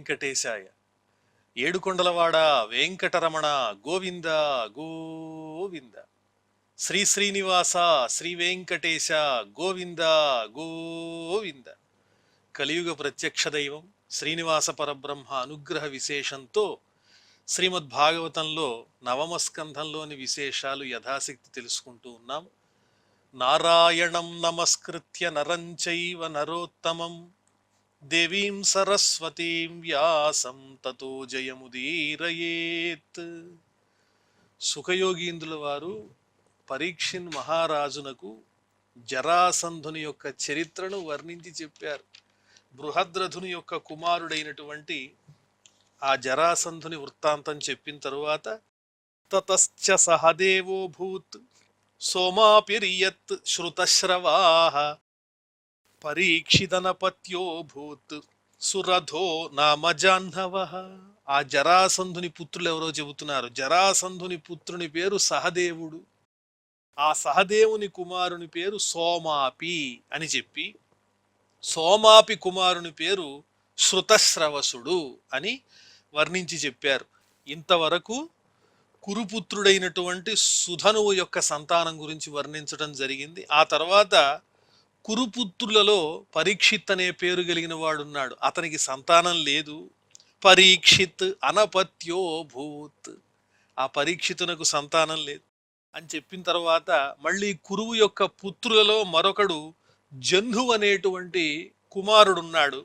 వెంకటేశాయ. ఏడుకొండలవాడ వెంకటరమణ గోవింద గోవింద. శ్రీ శ్రీనివాస శ్రీ వెంకటేశ గోవింద గోవింద. కలియుగ ప్రత్యక్ష దైవం శ్రీనివాస పరబ్రహ్మ అనుగ్రహ విశేషంతో శ్రీమద్భాగవతంలో నవమ స్కంధంలోని విశేషాలు యథాశక్తి తెలుసుకుంటూ ఉన్నాం. నారాయణం నమస్కృత్య నరం చైవ నరోత్తమం దేవీం సరస్వతీం వ్యాసం తతో జయముదీరయేత్. సుఖయోగీంద్రుల వారు పరీక్షిన్ మహారాజునకు జరాసంధుని యొక్క చరిత్రను వర్ణించి చెప్పారు. బృహద్రథుని యొక్క కుమారుడైనటువంటి ఆ జరాసంధుని వృత్తాంతం చెప్పిన తరువాత తతశ్చ సహదేవో భూత్ సోమాపిరియత్ శ్రుతశ్రవాః పరీక్షితనపత్యో భూత్ సురథో నామ జాహ్నవః. ఆ జరాసంధుని పుత్రులు ఎవరో చెబుతున్నారు. జరాసంధుని పుత్రుని పేరు సహదేవుడు. ఆ సహదేవుని కుమారుని పేరు సోమాపి అని చెప్పి, సోమాపి కుమారుని పేరు శృతశ్రవసుడు అని వర్ణించి చెప్పారు. ఇంతవరకు కురుపుత్రుడైనటువంటి సుధనువు యొక్క సంతానం గురించి వర్ణించడం జరిగింది. ఆ తర్వాత కురుపుత్రులలో పరీక్షిత్ అనే పేరు కలిగిన వాడున్నాడు. అతనికి సంతానం లేదు. పరీక్షిత్ అనపత్యో భూత్. ఆ పరీక్షితునకు సంతానం లేదు అని చెప్పిన తర్వాత మళ్ళీ కురువు యొక్క పుత్రులలో మరొకడు జహ్ను అనేటువంటి కుమారుడున్నాడు.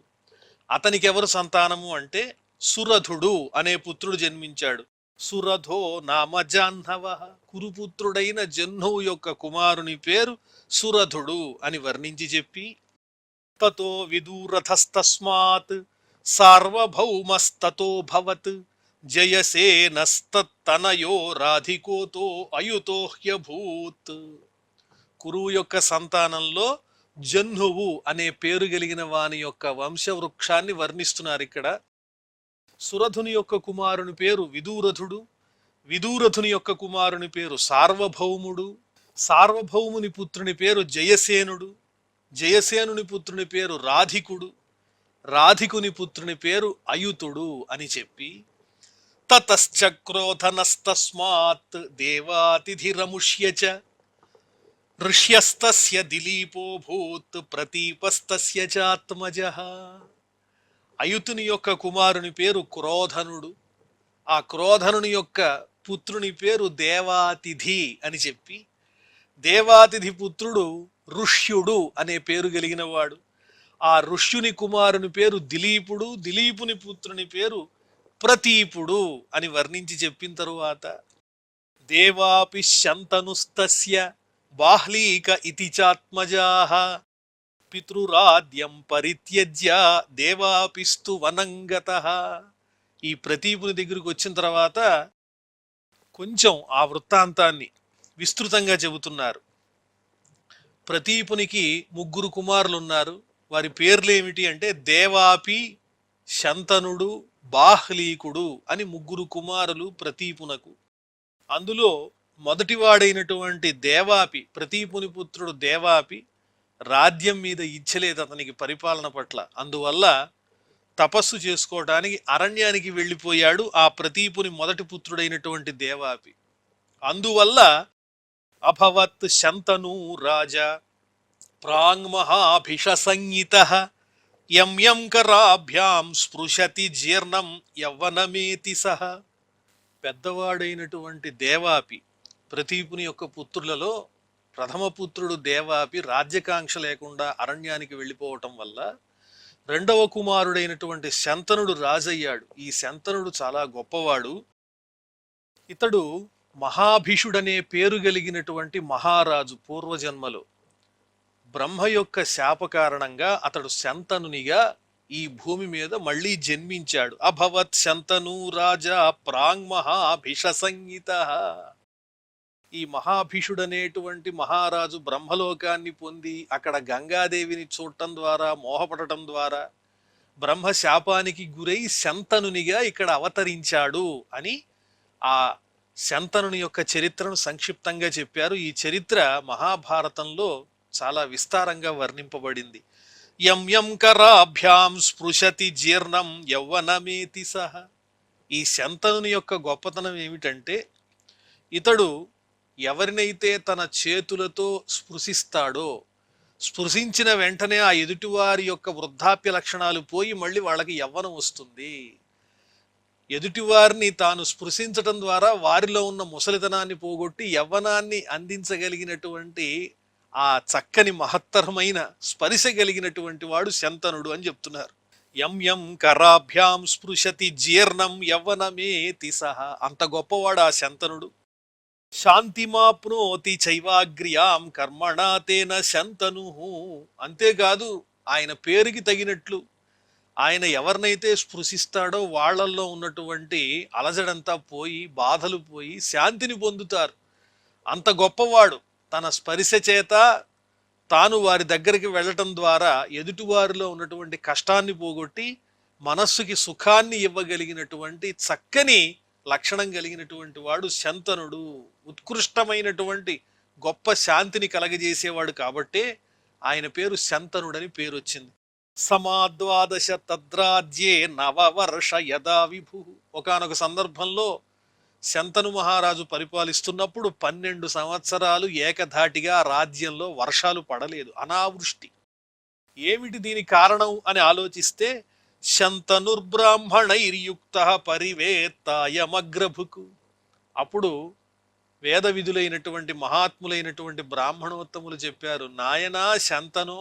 అతనికి ఎవరు సంతానము అంటే సురథుడు అనే పుత్రుడు జన్మించాడు. సురథో నామ జాహ్నవః. కురుపుత్రుడైన జహ్నువు యొక్క కుమారుని పేరు సురథుడు అని వర్ణించి చెప్పి, తతో విదూరథస్తస్మాత్ సార్వభౌమస్తతో భవత్ జయసేనస్తత్తనయో రాధికోతో అయుతో హ్యభూత్. కురువు యొక్క సంతానంలో జహ్నువు అనే పేరు కలిగిన వాని యొక్క వంశవృక్షాన్ని వర్ణిస్తున్నారు ఇక్కడ. సురథుని యొక్క కుమారుని పేరు విదూరథుడు. విదూరథుని యొక్క కుమారుని పేరు సార్వభౌముడు. సార్వభౌముని పుత్రుని పేరు జయసేనుడు. జయసేనుని పుత్రుని పేరు రాధికుడు. రాధికుని పుత్రుని పేరు అయుతుడు అని చెప్పి, తతశ్చ క్రోధనస్తస్మాత్ దేవాతిథిరముష్య చ ఋష్యస్తస్య దిలీపో భూత్ ప్రతీపస్తస్య చాత్మజః. అయుతుని యొక్క కుమారుని పేరు క్రోధనుడు. ఆ క్రోధనుని యొక్క పుత్రుని పేరు దేవాతిథి అని చెప్పి, దేవాతిథి పుత్రుడు ఋష్యుడు అనే పేరు కలిగిన వాడు. ఆ ఋష్యుని కుమారుని పేరు దిలీపుడు. దిలీపుని పుత్రుని పేరు ప్రతీపుడు అని వర్ణించి చెప్పిన తరువాత దేవాపి శంతనుస్తస్య బాహ్లీక ఇతి చాత్మజాః పితృరాద్యం పరిత్యజ్య దేవాపిస్తు వనంగతః. ఈ ప్రతీపుని దగ్గరికి వచ్చిన తర్వాత కొంచెం ఆ వృత్తాంతాన్ని విస్తృతంగా చెబుతున్నారు. ప్రతీపునికి 3 కుమారులు ఉన్నారు. వారి పేర్లు ఏమిటి అంటే దేవాపి, శంతనుడు, బాహ్లీకుడు అని 3 కుమారులు ప్రతీపునకు. అందులో మొదటివాడైనటువంటి దేవాపి, ప్రతీపుని పుత్రుడు దేవాపి రాజ్యం మీద ఇచ్చలేదు అతనికి పరిపాలన పట్ల. అందువల్ల తపస్సు చేసుకోవడానికి అరణ్యానికి వెళ్ళిపోయాడు ఆ ప్రతీపుని మొదటి పుత్రుడైనటువంటి దేవాపి. అందువల్ల అభవత్ శంతను రాజా ప్రాంగ్మహాభిషసంహితః యం యం కరాభ్యాం స్పృశతి జీర్ణం యవ్వనమేతి సహ. పెద్దవాడైనటువంటి దేవాపి ప్రతీపుని యొక్క పుత్రులలో ప్రథమ పుత్రుడు దేవాపి రాజ్యకాంక్ష లేకుండా అరణ్యానికి వెళ్ళిపోవటం వల్ల రెండవ కుమారుడైనటువంటి శంతనుడు రాజయ్యాడు. ఈ శంతనుడు చాలా గొప్పవాడు. ఇతడు మహాభిషుడనే పేరు కలిగినటువంటి మహారాజు. పూర్వజన్మలో బ్రహ్మ యొక్క శాప కారణంగా అతడు శంతనునిగా ఈ భూమి మీద మళ్ళీ జన్మించాడు. అభవత్ శంతను రాజా ప్రాంగ్మహాభిషసంహితః. ఈ మహాభిషుడనేటువంటి మహారాజు బ్రహ్మలోకాన్ని పొంది అక్కడ గంగాదేవిని చూడటం ద్వారా, మోహపడటం ద్వారా బ్రహ్మ శాపానికి గురై శంతనునిగా ఇక్కడ అవతరించాడు అని ఆ శంతనుని యొక్క చరిత్రను సంక్షిప్తంగా చెప్పారు. ఈ చరిత్ర మహాభారతంలో చాలా విస్తారంగా వర్ణింపబడింది. యం యం కరాభ్యాం స్పృశతి జీర్ణం యవ్వనమేతి సహ. ఈ శంతనుని యొక్క గొప్పతనం ఏమిటంటే ఇతడు ఎవరినైతే తన చేతులతో స్పృశిస్తాడో స్పృశించిన వెంటనే ఆ ఎదుటివారి యొక్క వృద్ధాప్య లక్షణాలు పోయి మళ్ళీ వాళ్ళకి యవ్వనం వస్తుంది. ఎదుటివారిని తాను స్పృశించటం ద్వారా వారిలో ఉన్న ముసలితనాన్ని పోగొట్టి యవ్వనాన్ని అందించగలిగినటువంటి ఆ చక్కని మహత్తరమైన స్పర్శ కలిగినటువంటి వాడు శంతనుడు అని చెప్తున్నారు. యం యం కరాభ్యాం స్పృశతి జీర్ణం యవ్వనమేతి సహ. అంత గొప్పవాడు ఆ శంతనుడు. శాంతిమాప్నోతి చైవాగ్ర్యాం కర్మణా తేన శంతను. అంతేకాదు ఆయన పేరుకి తగినట్లు ఆయన ఎవరినైతే స్పృశిస్తాడో వాళ్ళల్లో ఉన్నటువంటి అలజడంతా పోయి బాధలు పోయి శాంతిని పొందుతారు. అంత గొప్పవాడు. తన స్పర్శ చేత తాను వారి దగ్గరికి వెళ్ళటం ద్వారా ఎదుటివారిలో ఉన్నటువంటి కష్టాన్ని పోగొట్టి మనస్సుకి సుఖాన్ని ఇవ్వగలిగినటువంటి చక్కని లక్షణం కలిగినటువంటి వాడు శంతనుడు. ఉత్కృష్టమైనటువంటి గొప్ప శాంతిని కలగజేసేవాడు కాబట్టే ఆయన పేరు శంతనుడని పేరు వచ్చింది. సమాద్వాదశ తద్రాజ్యే నవవర్ష యదా విభు. ఒకానొక సందర్భంలో శంతను మహారాజు పరిపాలిస్తున్నప్పుడు 12 సంవత్సరాలు ఏకధాటిగా రాజ్యంలో వర్షాలు పడలేదు, అనావృష్టి. ఏమిటి దీని కారణం అని ఆలోచిస్తే శంతనుర్బ్రాహ్మణైర్యుక్త పరివేత్తాయమగ్రభుకు. అప్పుడు వేద విధులైనటువంటి మహాత్ములైనటువంటి బ్రాహ్మణోత్తములు చెప్పారు, నాయనా శంతనో,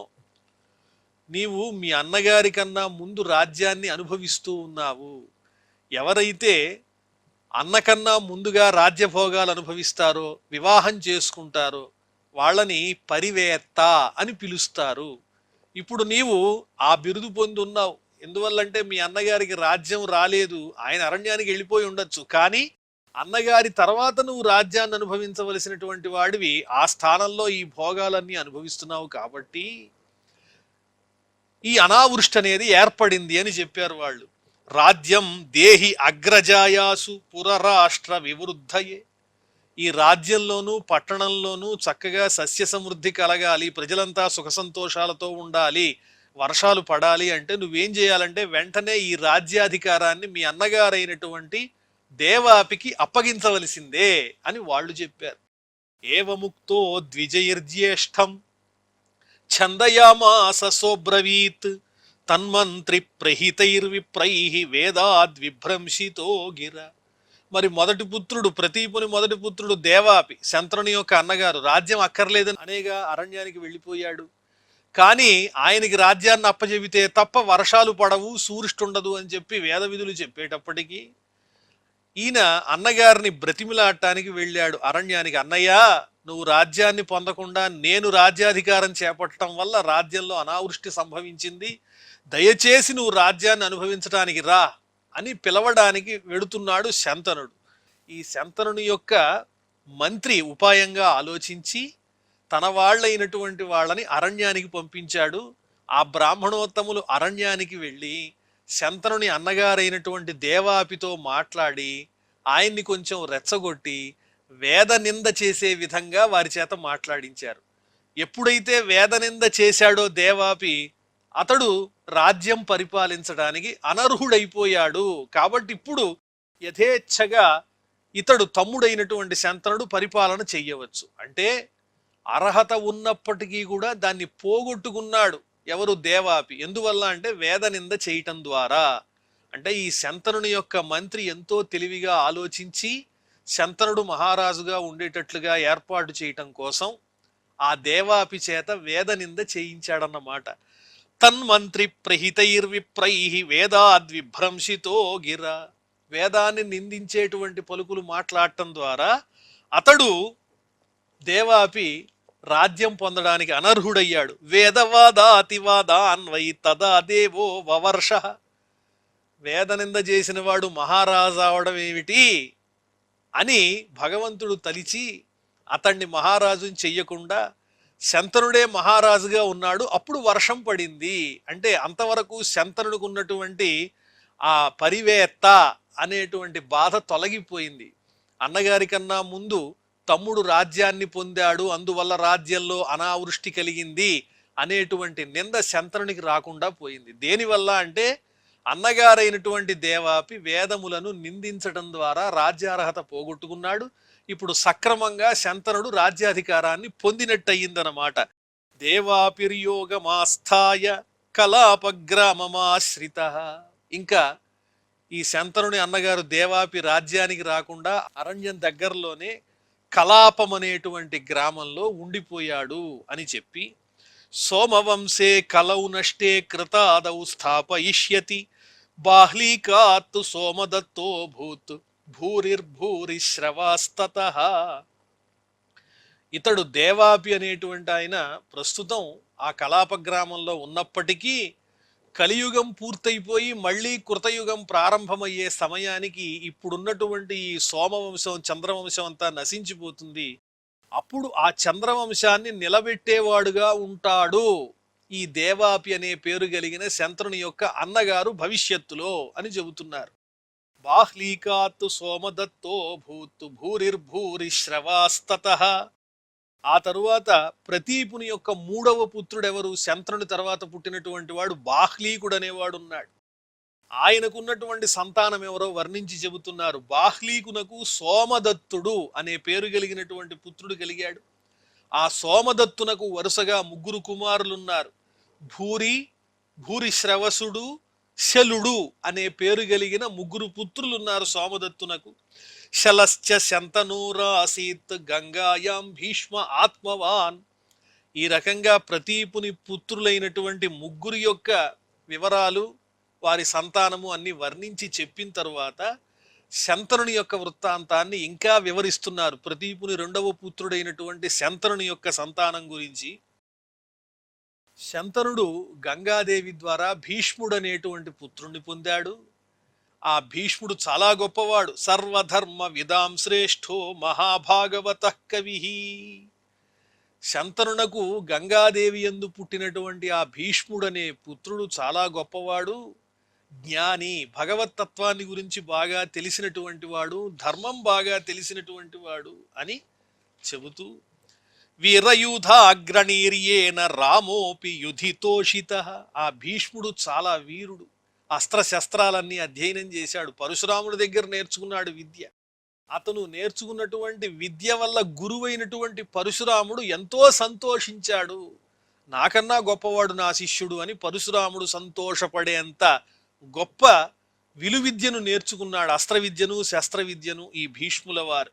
నీవు మీ అన్నగారి కన్నా ముందు రాజ్యాన్ని అనుభవిస్తూ ఉన్నావు. ఎవరైతే అన్నకన్నా ముందుగా రాజ్యభోగాలు అనుభవిస్తారో వివాహం చేసుకుంటారో వాళ్ళని పరివేత్త అని పిలుస్తారు. ఇప్పుడు నీవు ఆ బిరుదు పొంది ఉన్నావు. ఎందువల్లంటే మీ అన్నగారికి రాజ్యం రాలేదు, ఆయన అరణ్యానికి వెళ్ళిపోయి ఉండొచ్చు. కానీ అన్నగారి తర్వాత నువ్వు రాజ్యాన్ని అనుభవించవలసినటువంటి వాడివి, ఆ స్థానంలో ఈ భోగాలన్నీ అనుభవిస్తున్నావు కాబట్టి ఈ అనావృష్టి అనేది ఏర్పడింది అని చెప్పారు వాళ్ళు. రాజ్యం దేహి అగ్రజాయాసు పురరాష్ట్ర వివృద్ధయే. ఈ రాజ్యంలోనూ పట్టణంలోనూ చక్కగా సస్య సమృద్ధి కలగాలి, ప్రజలంతా సుఖ సంతోషాలతో ఉండాలి, వర్షాలు పడాలి అంటే నువ్వేం చేయాలంటే వెంటనే ఈ రాజ్యాధికారాన్ని మీ అన్నగారైనటువంటి దేవాపికి అప్పగించవలసిందే అని వాళ్ళు చెప్పారు. ఏవముక్తో ద్విజైర్జ్యేష్ఠం ఛందయామాస సోబ్రవీత్ తన్మంత్రి ప్రహితైర్విప్రైః వేదాద్విభ్రంశితో గిర. మరి మొదటి పుత్రుడు, ప్రతీపుని మొదటి పుత్రుడు దేవాపి, శంతనుని యొక్క అన్నగారు, రాజ్యం అక్కర్లేదని అనేగా అరణ్యానికి వెళ్ళిపోయాడు. కానీ ఆయనకి రాజ్యాన్ని అప్పచెబితే తప్ప వర్షాలు పడవు, సూరిష్టి ఉండదు అని చెప్పి వేద విధులు చెప్పేటప్పటికీ ఈయన అన్నగారిని బ్రతిమిలాడటానికి వెళ్ళాడు అరణ్యానికి. అన్నయ్య, నువ్వు రాజ్యాన్ని పొందకుండా నేను రాజ్యాధికారం చేపట్టడం వల్ల రాజ్యంలో అనావృష్టి సంభవించింది, దయచేసి నువ్వు రాజ్యాన్ని అనుభవించడానికి రా అని పిలవడానికి వెడుతున్నాడు శంతనుడు. ఈ శంతనుని యొక్క మంత్రి ఉపాయంగా ఆలోచించి తన వాళ్ళైనటువంటి వాళ్ళని అరణ్యానికి పంపించాడు. ఆ బ్రాహ్మణోత్తములు అరణ్యానికి వెళ్ళి శంతనుని అన్నగారైనటువంటి దేవాపితో మాట్లాడి ఆయన్ని కొంచెం రెచ్చగొట్టి వేద నింద చేసే విధంగా వారి చేత మాట్లాడించారు. ఎప్పుడైతే వేద నింద చేశాడో దేవాపి, అతడు రాజ్యం పరిపాలించడానికి అనర్హుడైపోయాడు. కాబట్టి ఇప్పుడు యథేచ్ఛగా ఇతడు తమ్ముడైనటువంటి శంతనుడు పరిపాలన చెయ్యవచ్చు. అంటే అర్హత ఉన్నప్పటికీ కూడా దాన్ని పోగొట్టుకున్నాడు ఎవరు? దేవాపి. ఎందువల్ల అంటే వేద నింద చేయటం ద్వారా. అంటే ఈ శంతనుని యొక్క మంత్రి ఎంతో తెలివిగా ఆలోచించి శంతనుడు మహారాజుగా ఉండేటట్లుగా ఏర్పాటు చేయటం కోసం ఆ దేవాపి చేత వేద నింద చేయించాడన్నమాట. తన్మంత్రి ప్రహితైర్విప్రైః వేదాద్విభ్రంశితో గిర. వేదాన్ని నిందించేటువంటి పలుకులు మాట్లాడటం ద్వారా అతడు దేవాపి రాజ్యం పొందడానికి అనర్హుడయ్యాడు. వేదవాదాతివాదాన్వై తదా దేవో వవర్ష. వేదనింద చేసిన వాడు మహారాజు అవడం ఏమిటి అని భగవంతుడు తలిచి అతన్ని మహారాజుని చెయ్యకుండా శంతనుడే మహారాజుగా ఉన్నాడు. అప్పుడు వర్షం పడింది. అంటే అంతవరకు శంతనుడికి ఉన్నటువంటి ఆ పరివేత్త అనేటువంటి బాధ తొలగిపోయింది. అన్నగారి కన్నా ముందు తమ్ముడు రాజ్యాన్ని పొందాడు, అందువల్ల రాజ్యంలో అనావృష్టి కలిగింది అనేటువంటి నింద శంతనునికి రాకుండా పోయింది. దేనివల్ల అంటే అన్నగారైనటువంటి దేవాపి వేదములను నిందించడం ద్వారా రాజ్యార్హత పోగొట్టుకున్నాడు. ఇప్పుడు సక్రమంగా శంతనుడు రాజ్యాధికారాన్ని పొందినట్టయిందనమాట. దేవాపిర్యోగమాస్థాయ కలాపగ్రామమాశ్రిత. ఇంకా ఈ శంతనుని అన్నగారు దేవాపి రాజ్యానికి రాకుండా అరణ్యం దగ్గరలోనే కలాపం అనేటువంటి గ్రామంలో ఉండిపోయాడు అని చెప్పి, సోమవంశే కలౌ నష్టే కృతాదౌ స్థాపయిష్యతి బాహ్లీకాత్ సోమదత్తో భూత్ భూరిర్భూరి శ్రవాస్తతః. ఇతడు దేవాపి అనేటువంటి ఆయన ప్రస్తుతం ఆ కలాప గ్రామంలో ఉన్నప్పటికీ కలియుగం పూర్తయిపోయి మళ్ళీ కృతయుగం ప్రారంభమయ్యే సమయానికి ఇప్పుడున్నటువంటి ఈ సోమవంశం చంద్రవంశం అంతా నశించిపోతుంది. అప్పుడు ఆ చంద్రవంశాన్ని నిలబెట్టేవాడుగా ఉంటాడు ఈ దేవాపి అనే పేరు కలిగిన శంతనుని యొక్క అన్నగారు భవిష్యత్తులో అని చెబుతున్నారు. బాహ్లీకాత్ సోమదత్తో భూత్ భూరిర్భూరి శ్రవాస్తతః. ఆ తరువాత ప్రతీపుని యొక్క మూడవ పుత్రుడెవరు? శంతనుని తర్వాత పుట్టినటువంటి వాడు బాహ్లీకుడు అనేవాడు ఉన్నాడు. ఆయనకున్నటువంటి సంతానం ఎవరో వర్ణించి చెబుతున్నారు. బాహ్లీకునకు సోమదత్తుడు అనే పేరు కలిగినటువంటి పుత్రుడు కలిగాడు. ఆ సోమదత్తునకు వరుసగా ముగ్గురు కుమారులున్నారు. భూరి శ్రవసుడు, శలుడు అనే పేరు కలిగిన ముగ్గురు పుత్రులున్నారు సోమదత్తునకు. శలశ్చ శంతనూరాసీత్ గంగాయాం భీష్మ ఆత్మవాన్. ఈ రకంగా ప్రతీపుని పుత్రులైనటువంటి ముగ్గురు యొక్క వివరాలు, వారి సంతానము అన్ని వర్ణించి చెప్పిన తరువాత శంతనుని యొక్క వృత్తాంతాన్ని ఇంకా వివరిస్తున్నారు. ప్రతీపుని రెండవ పుత్రుడైనటువంటి శంతనుని యొక్క సంతానం గురించి. శంతనుడు గంగాదేవి ద్వారా భీష్ముడు అనేటువంటి పుత్రుణ్ణి పొందాడు. ఆ భీష్ముడు చాలా గొప్పవాడు. సర్వధర్మ విదాం శ్రేష్ఠో మహాభాగవత కవి. శంతనునకు గంగాదేవి యందు పుట్టినటువంటి ఆ భీష్ముడనే పుత్రుడు చాలా గొప్పవాడు, జ్ఞాని, భగవతత్వాన్ని గురించి బాగా తెలిసినటువంటి వాడు, ధర్మం బాగా తెలిసినటువంటి వాడు అని చెబుతూ, వీరయూధాగ్రణీర్యేన రామోపి యుధితోషిత. ఆ భీష్ముడు చాలా వీరుడు, అస్త్రశస్త్రాలన్నీ అధ్యయనం చేశాడు, పరశురాముడి దగ్గర నేర్చుకున్నాడు విద్య. అతను నేర్చుకున్నటువంటి విద్య వల్ల గురువైనటువంటి పరశురాముడు ఎంతో సంతోషించాడు. నాకన్నా గొప్పవాడు నా శిష్యుడు అని పరశురాముడు సంతోషపడేంత గొప్ప విలువిద్యను నేర్చుకున్నాడు, అస్త్ర విద్యను శస్త్ర విద్యను ఈ భీష్ముల వారు.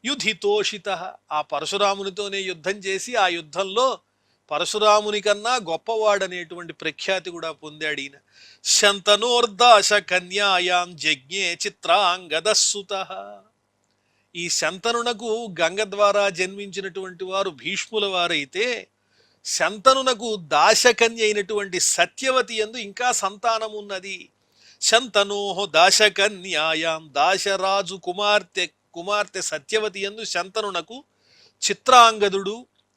యుధితోషిత. ఆ పరశురామునితోనే యుద్ధం చేసి ఆ యుద్ధంలో పరశురాముని కన్నా గొప్పవాడనేటువంటి ప్రఖ్యాతి కూడా పొందాడు ఈయన. శంతనోర్దాశ కన్యాయాం జజ్ఞే చిత్రాంగదస్సుత. ఈ శంతనునకు గంగ ద్వారా జన్మించినటువంటి వారు భీష్ముల వారైతే, శంతనునకు దాశకన్య అయినటువంటి సత్యవతి యందు ఇంకా సంతానం ఉన్నది. శంతనోహ దాశకన్యాయాం, దాశరాజు కుమార్తె సత్యవతి యందు శంతనునకు చిత్రాంగదుడు,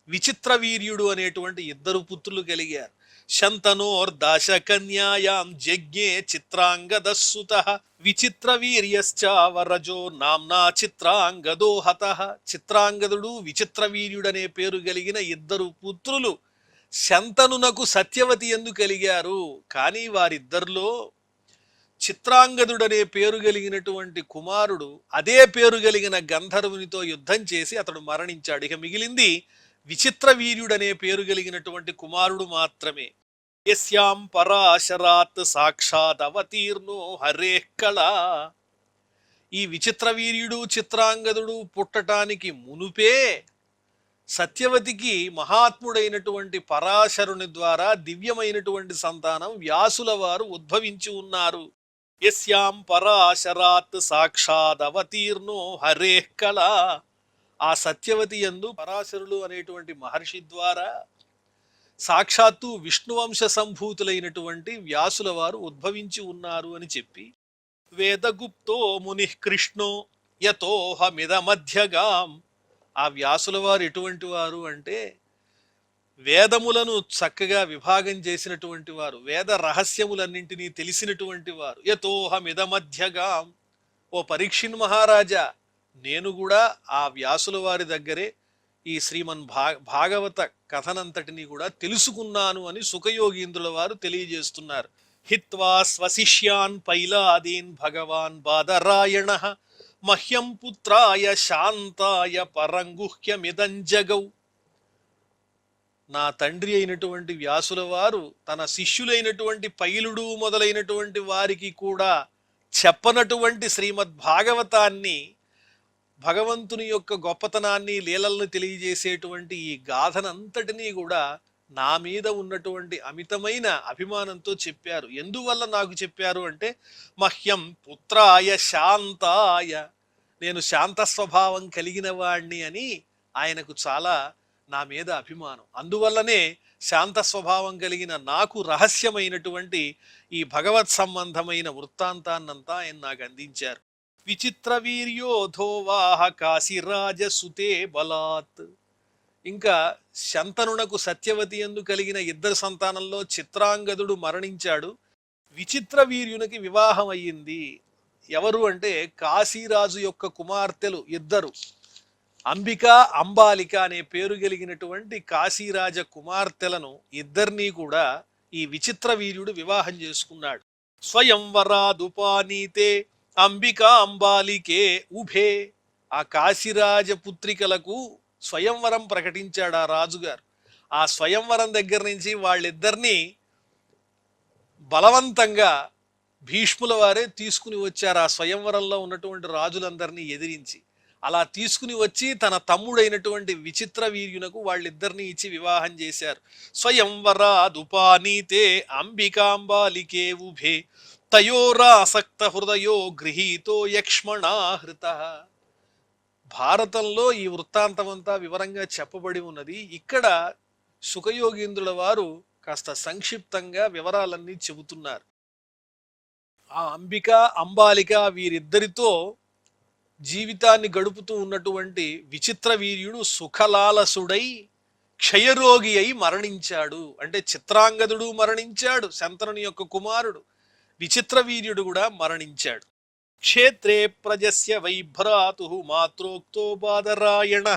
విచిత్ర వీర్యుడు అనేటువంటి ఇద్దరు పుత్రులు కలిగారు. శంతనోర్దాశకన్యాయాం జజ్ఞే చిత్రాంగదస్సుత విచిత్ర వీర్యశ్చ వరజో నామ్నా చిత్రాంగదో హతః. చిత్రాంగదుడు, విచిత్ర వీర్యుడనే పేరు కలిగిన ఇద్దరు పుత్రులు శంతనునకు సత్యవతి యందు కలిగారు. కానీ వారిద్దరిలో చిత్రాంగదుడనే పేరు కలిగినటువంటి కుమారుడు అదే పేరు కలిగిన గంధర్వునితో యుద్ధం చేసి అతడు మరణించాడు. ఇక మిగిలింది విచిత్ర వీర్యుడనే పేరు కలిగినటువంటి కుమారుడు మాత్రమే. యస్యాం పరాశరాత్ సాక్షాత్ అవతీర్ణో హరేః కళా. ఈ విచిత్ర వీర్యుడు చిత్రాంగదుడు పుట్టటానికి మునుపే సత్యవతికి మహాత్ముడైనటువంటి పరాశరుని ద్వారా దివ్యమైనటువంటి సంతానం వ్యాసుల వారు ఉద్భవించి ఉన్నారు. యస్యాం పరాశరాత్ సాక్షాత్ అవతీర్ణో హరేః కళా. ఆ సత్యవతి యందు పరాశరులు అనేటువంటి మహర్షి ద్వారా సాక్షాత్తు విష్ణువంశ సంభూతులైనటువంటి వ్యాసుల వారు ఉద్భవించి ఉన్నారు అని చెప్పి, వేదగుప్తో ముని కృష్ణో యతోహమిదమధ్యగాం. ఆ వ్యాసుల వారు ఎటువంటి వారు అంటే వేదములను చక్కగా విభాగం చేసినటువంటి వారు, వేద రహస్యములన్నింటినీ తెలిసినటువంటి వారు. యతోహమిదమధ్యగాం. ఓ పరీక్షిన్ మహారాజా, నేను కూడా ఆ వ్యాసుల వారి దగ్గరే ఈ భాగవత కథనంతటిని కూడా తెలుసుకున్నాను అని సుఖయోగీంద్రుల వారు తెలియజేస్తున్నారు. హిత్వా స్వశిష్యాన్ పైలాదీన్ భగవాన్ బాదరాయణ మహ్యం పుత్రాయ శాంతాయ పరంగుహ్యమిదం జగౌ. నా తండ్రి అయినటువంటి వ్యాసుల వారు తన శిష్యులైనటువంటి పైలుడు మొదలైనటువంటి వారికి కూడా చెప్పనటువంటి శ్రీమద్ భాగవతాన్ని, భగవంతుని యొక్క గొప్పతనాన్ని లీలల్ని తెలియజేసేటువంటి ఈ గాథనంతటినీ కూడా నా మీద ఉన్నటువంటి అమితమైన అభిమానంతో చెప్పారు. ఎందువల్ల నాకు చెప్పారు అంటే మహ్యం పుత్రాయ శాంతాయ, నేను శాంత స్వభావం కలిగిన వాణ్ణి అని ఆయనకు చాలా నా మీద అభిమానం. అందువల్లనే శాంత స్వభావం కలిగిన నాకు రహస్యమైనటువంటి ఈ భగవత్ సంబంధమైన వృత్తాంతాన్నంతా ఆయన నాకు అందించారు. విచిత్ర వీర్యోధోవాహ కాశీరాజ సుతే బలాత్. ఇంకా శంతనునకు సత్యవతి యందు కలిగిన ఇద్దరు సంతానంలో చిత్రాంగదుడు మరణించాడు. విచిత్ర వీర్యునికి వివాహం అయ్యింది. ఎవరు అంటే కాశీరాజు యొక్క కుమార్తెలు ఇద్దరు, అంబిక అంబాలిక అనే పేరు కలిగినటువంటి కాశీరాజ కుమార్తెలను ఇద్దరినీ కూడా ఈ విచిత్ర వీర్యుడు వివాహం చేసుకున్నాడు. స్వయంవరాదుపానీతే అంబికా అంబాలికే ఉభే. ఆ కాశీరాజ పుత్రికలకు స్వయంవరం ప్రకటించాడు ఆ రాజుగారు. ఆ స్వయంవరం దగ్గర నుంచి వాళ్ళిద్దరినీ బలవంతంగా భీష్ముల వారే తీసుకుని వచ్చారు. ఆ స్వయంవరంలో ఉన్నటువంటి రాజులందరినీ ఎదిరించి అలా తీసుకుని వచ్చి తన తమ్ముడైనటువంటి విచిత్ర వీర్యునకు వాళ్ళిద్దరినీ ఇచ్చి వివాహం చేశారు. స్వయంవరాదుపానీతే అంబికాంబాలికే ఉభే తయోరాసక్త హృదయో గృహీతో యక్ష్మణాహృత. భారతంలో ఈ వృత్తాంతమంతా వివరంగా చెప్పబడి ఉన్నది. ఇక్కడ సుఖయోగీంద్రుల వారు కాస్త సంక్షిప్తంగా వివరాలన్నీ చెబుతున్నారు. ఆ అంబిక అంబాలిక వీరిద్దరితో జీవితాన్ని గడుపుతూ ఉన్నటువంటి విచిత్ర వీర్యుడు సుఖలాలసుడై క్షయరోగి అయి మరణించాడు. అంటే చిత్రాంగదుడు మరణించాడు, శంతనుని యొక్క కుమారుడు విచిత్ర వీర్యుడు కూడా మరణించాడు. క్షేత్రే ప్రజస్య వైభ్రాతు మాత్రోక్తో బాదరాయణ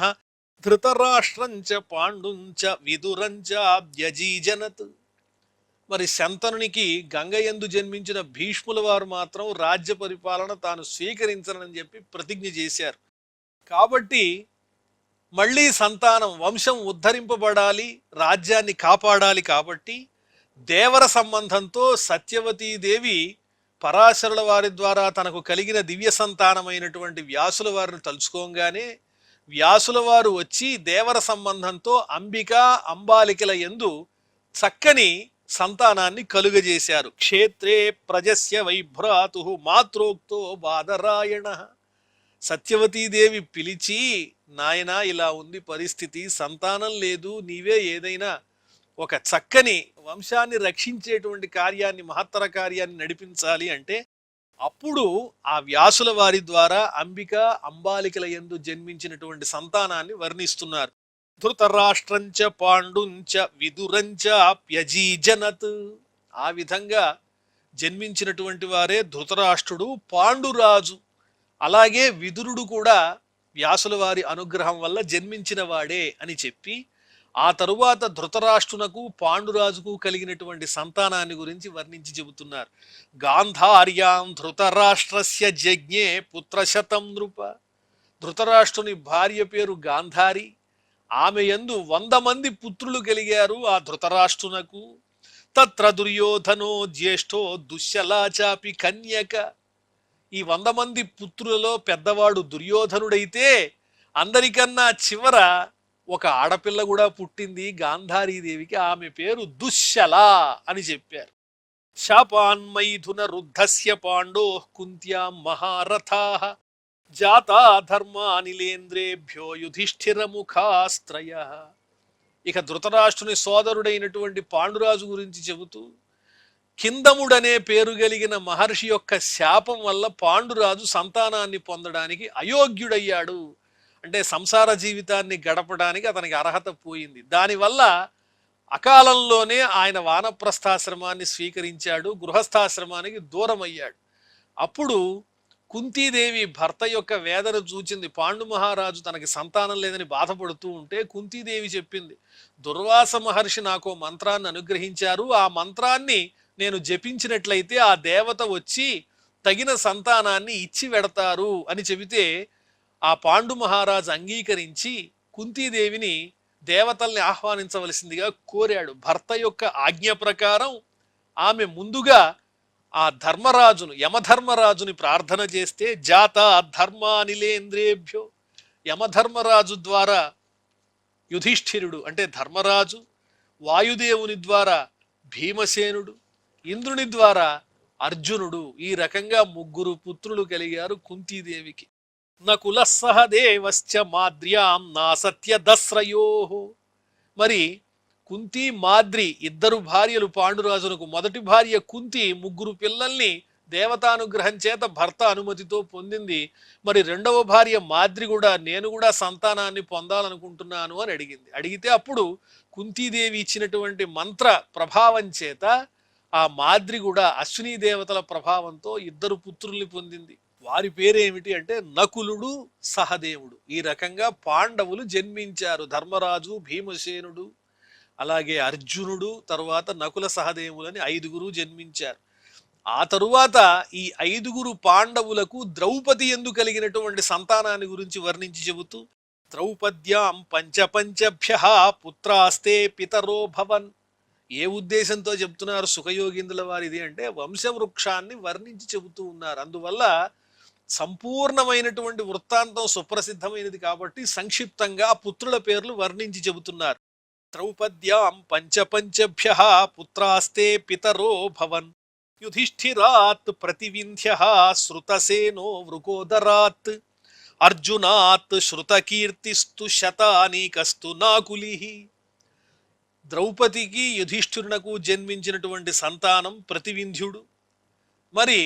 ధృతరాష్ట్రంచ పాండుంచ విదురంచ అబ్యజీజనత్. మరి శంతనునికి గంగయందు జన్మించిన భీష్ముల వారు మాత్రం రాజ్య పరిపాలన తాను స్వీకరించనని చెప్పి ప్రతిజ్ఞ చేశారు. కాబట్టి మళ్ళీ సంతానం వంశం ఉద్ధరింపబడాలి, రాజ్యాన్ని కాపాడాలి. కాబట్టి దేవర సంబంధంతో సత్యవతీదేవి పరాశరుల వారి ద్వారా తనకు కలిగిన దివ్య సంతానమైనటువంటి వ్యాసుల వారిని తలుచుకోగానే వ్యాసుల వారు వచ్చి దేవర సంబంధంతో అంబిక అంబాలికల యందు చక్కని సంతానాన్ని కలుగజేశారు. క్షేత్రే ప్రజస్య వైభ్రాతు మాత్రోక్తో బాదరాయణ. సత్యవతీదేవి పిలిచి, నాయనా ఇలా ఉంది పరిస్థితి, సంతానం లేదు, నీవే ఏదైనా ఒక చక్కని వంశాన్ని రక్షించేటువంటి కార్యాన్ని, మహత్తర కార్యాన్ని నడిపించాలి అంటే అప్పుడు ఆ వ్యాసుల వారి ద్వారా అంబిక అంబాలికల యందు జన్మించినటువంటి సంతానాన్ని వర్ణిస్తున్నారు. ధృతరాష్ట్రంచ పాండుంచ విదురంచ అప్యజీజనత్. ఆ విధంగా జన్మించినటువంటి వారే ధృతరాష్ట్రుడు, పాండురాజు, అలాగే విదురుడు కూడా వ్యాసుల వారి అనుగ్రహం వల్ల జన్మించిన వాడే అని చెప్పి ఆ తరువాత ధృతరాష్ట్రునకు పాండురాజుకు కలిగినటువంటి సంతానాన్ని గురించి వర్ణించి చెబుతున్నారు. గాంధార్యాం ధృతరాష్ట్రస్య జజ్ఞే పుత్రశతం నృప. ధృతరాష్ట్రుని భార్య పేరు గాంధారి. ఆమె యందు 100 మంది పుత్రులు కలిగారు ఆ ధృతరాష్ట్రునకు. తత్ర దుర్యోధనో జ్యేష్ఠో దుశ్శలాచాపి కన్యక. ఈ 100 మంది పుత్రులలో పెద్దవాడు దుర్యోధనుడైతే అందరికన్నా చివర ఒక ఆడపిల్ల కూడా పుట్టింది గాంధారీదేవికి. ఆమె పేరు దుశ్శల అని చెప్పారు. శాపాన్మైథున రుద్ధస్య పాండో కుంత్యాం మహారథా జాతా ధర్మానిలేంద్రేభ్యో యుధిష్ఠిర ముఖాస్త్రయ. ఇక ధృతరాష్ట్రుని సోదరుడైనటువంటి పాండురాజు గురించి చెబుతూ, కిందముడనే పేరు కలిగిన మహర్షి యొక్క శాపం వల్ల పాండురాజు సంతానాన్ని పొందడానికి అయోగ్యుడయ్యాడు. అంటే సంసార జీవితాన్ని గడపడానికి అతనికి అర్హత పోయింది. దానివల్ల అకాలంలోనే ఆయన వానప్రస్థాశ్రమాన్ని స్వీకరించాడు, గృహస్థాశ్రమానికి దూరం అయ్యాడు. అప్పుడు కుంతీదేవి భర్త యొక్క వేదన చూచింది. పాండు మహారాజు తనకి సంతానం లేదని బాధపడుతూ ఉంటే కుంతీదేవి చెప్పింది, దుర్వాస మహర్షి నాకు మంత్రాన్ని అనుగ్రహించారు, ఆ మంత్రాన్ని నేను జపించినట్లయితే ఆ దేవత వచ్చి తగిన సంతానాన్ని ఇచ్చి వెడతారు అని చెబితే ఆ పాండు మహారాజు అంగీకరించి కుంతీదేవిని దేవతల్ని ఆహ్వానించవలసిందిగా కోరాడు. భర్త యొక్క ఆజ్ఞ ప్రకారం ఆమె ముందుగా ఆ ధర్మరాజును, యమధర్మరాజుని ప్రార్థన చేస్తే జాత ధర్మానిలేంద్రేభ్యో, యమధర్మరాజు ద్వారా యుధిష్ఠిరుడు అంటే ధర్మరాజు, వాయుదేవుని ద్వారా భీమసేనుడు, ఇంద్రుని ద్వారా అర్జునుడు, ఈ రకంగా ముగ్గురు పుత్రులు కలిగారు కుంతీదేవికి. నకుల సహదేవశ్చ మాద్ర్యాం నా సత్య దస్రయో. మరి కుంతి మాద్రి ఇద్దరు భార్యలు పాండురాజునకు. మొదటి భార్య కుంతి ముగ్గురు పిల్లల్ని దేవతానుగ్రహం చేత భర్త అనుమతితో పొందింది. మరి రెండవ భార్య మాద్రి కూడా నేను కూడా సంతానాన్ని పొందాలనుకుంటున్నాను అని అడిగింది. అడిగితే అప్పుడు కుంతీదేవి ఇచ్చినటువంటి మంత్ర ప్రభావం చేత ఆ మాద్రి కూడా అశ్విని దేవతల ప్రభావంతో ఇద్దరు పుత్రుల్ని పొందింది. వారి పేరేమిటి అంటే నకులుడు, సహదేవుడు. ఈ రకంగా పాండవులు జన్మించారు. ధర్మరాజు, భీమసేనుడు, అలాగే అర్జునుడు, తరువాత నకుల సహదేవులని ఐదుగురు జన్మించారు. ఆ తరువాత ఈ ఐదుగురు పాండవులకు ద్రౌపది ఎందు కలిగినటువంటి సంతానాన్ని గురించి వర్ణించి చెబుతూ, ద్రౌపద్యాం పంచపంచభ్య పుత్రాస్తే పితరో భవన్. ఏ ఉద్దేశంతో చెప్తున్నారు సుఖయోగీంద్రుల వారిది అంటే వంశవృక్షాన్ని వర్ణించి చెబుతూ ఉన్నారు. అందువల్ల సంపూర్ణమైనటువంటి వృత్తాంతం సుప్రసిద్ధమైనది కాబట్టి సంక్షిప్తంగా పుత్రుల పేర్లు వర్ణించి చెబుతున్నారు. ద్రౌపద్యాం పంచపంచభ్య పుత్రాస్తే పితరో భవన్ యుధిష్ఠిరాత్ ప్రతివింధ్య శ్రుతసేనో వృకోదరాత్ అర్జునాత్ శ్రుతకీర్తిస్తు శతానీకస్తు నాకులిః. ద్రౌపదికి యుధిష్ఠిరునకు జన్మించినటువంటి సంతానం ప్రతివింధ్యుడు. మరి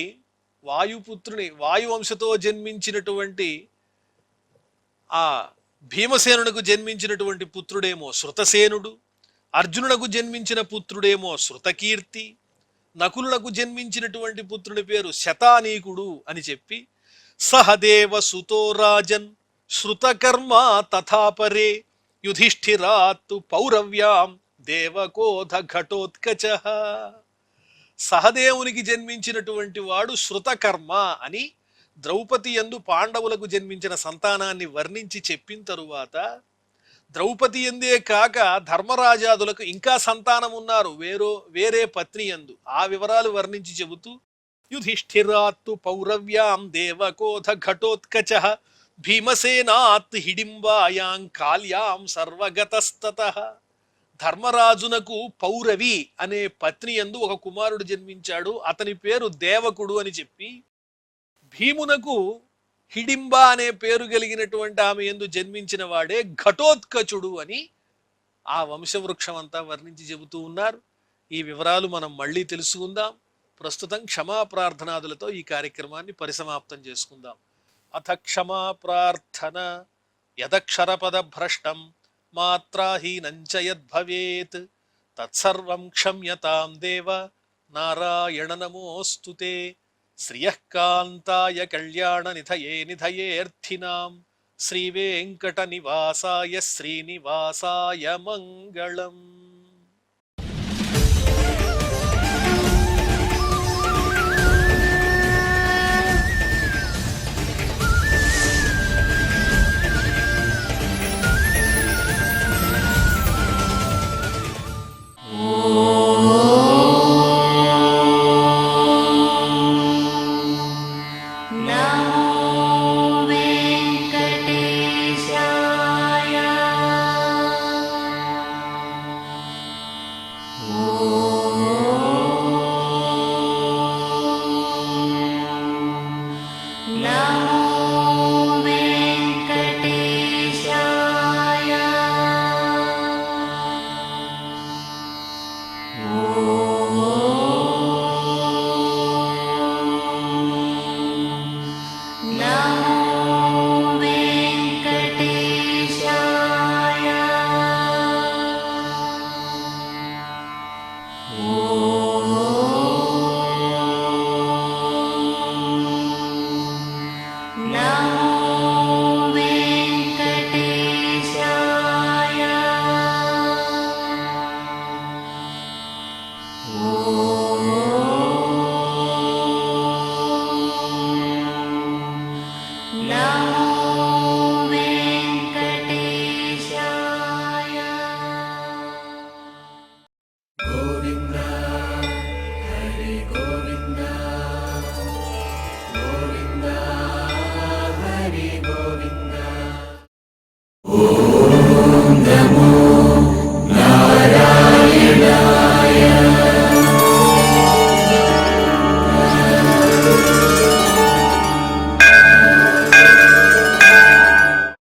వాయుపుత్రుని వాయువంశతో జన్మించినటువంటి ఆ భీమసేనునకు జన్మించినటువంటి పుత్రుడేమో శృతసేనుడు, అర్జునునకు జన్మించిన పుత్రుడేమో శృతకీర్తి, నకులునకు జన్మించినటువంటి పుత్రుడి పేరు శతానీకుడు అని చెప్పి సహదేవ సుతో రాజన్ శృతకర్మ తథాపరే యుధిష్ఠిరాత్ పౌరవ్యాం దేవకోధ ఘటోత్కచ. సహదేవునికి జన్మించినటువంటి వాడు శృతకర్మ అని ద్రౌపది యందు పాండవులకు జన్మించిన సంతానాన్ని వర్ణించి చెప్పిన తరువాత ద్రౌపది ఎందే కాక ధర్మరాజాదులకు ఇంకా సంతానం ఉన్నారు వేరే పత్ని యందు. ఆ వివరాలు వర్ణించి చెబుతూ యుధిష్ఠిరాత్తు పౌరవ్యాం దేవకోధ ఘటోత్కచ భీమసేనాత్ హిడింబాయాం కాళ్యాం సర్వగతస్తతః. ధర్మరాజునకు పౌరవి అనే పత్ని యందు ఒక కుమారుడు జన్మించాడు, అతని పేరు దేవకుడు అని చెప్పి, భీమునకు హిడింబ అనే పేరు కలిగినటువంటి ఆమె యందు జన్మించిన వాడే ఘటోత్కచుడు అని ఆ వంశవృక్షం అంతా వర్ణించి చెబుతూ ఉన్నారు. ఈ వివరాలు మనం మళ్ళీ తెలుసుకుందాం. ప్రస్తుతం క్షమా ప్రార్థనాదులతో ఈ కార్యక్రమాన్ని పరిసమాప్తం చేసుకుందాం. అథ క్షమా ప్రార్థన. యదక్షరపద భ్రష్టం మాత్రాహీనంచ యద్భవేత్ తత్సర్వం క్షమ్యతాం దేవ నారాయణ నమోస్తుతే. శ్రియః కాంతాయ కళ్యాణ నిధయే నిధయేర్థినాం శ్రీవేంకట నివాసాయ శ్రీనివాసాయ మంగళం.